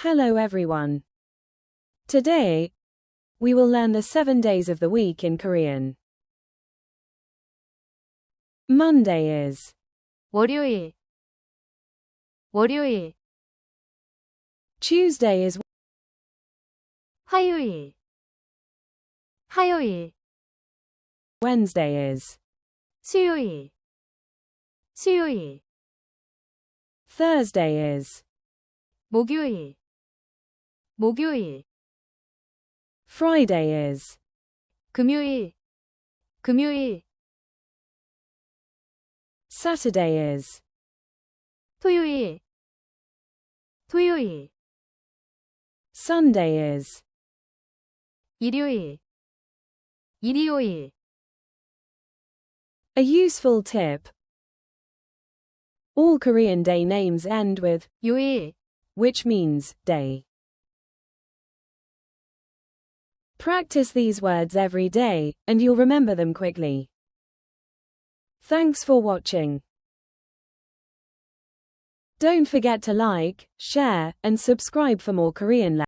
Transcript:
Hello everyone. Today, we will learn the 7 days of the week in Korean. Monday is 월요일, 월요일, Tuesday is 화요일, 화요일, Wednesday is 수요일, 수요일, Thursday is 목요일, 목요일, Friday is 금요일, 금요일, Saturday is 토요일, 토요일, Sunday is 일요일, 일요일. A useful tip. All Korean day names end with 요일, which means day. Practice these words every day, and you'll remember them quickly. Thanks for watching. Don't forget to like, share, and subscribe for more Korean lessons.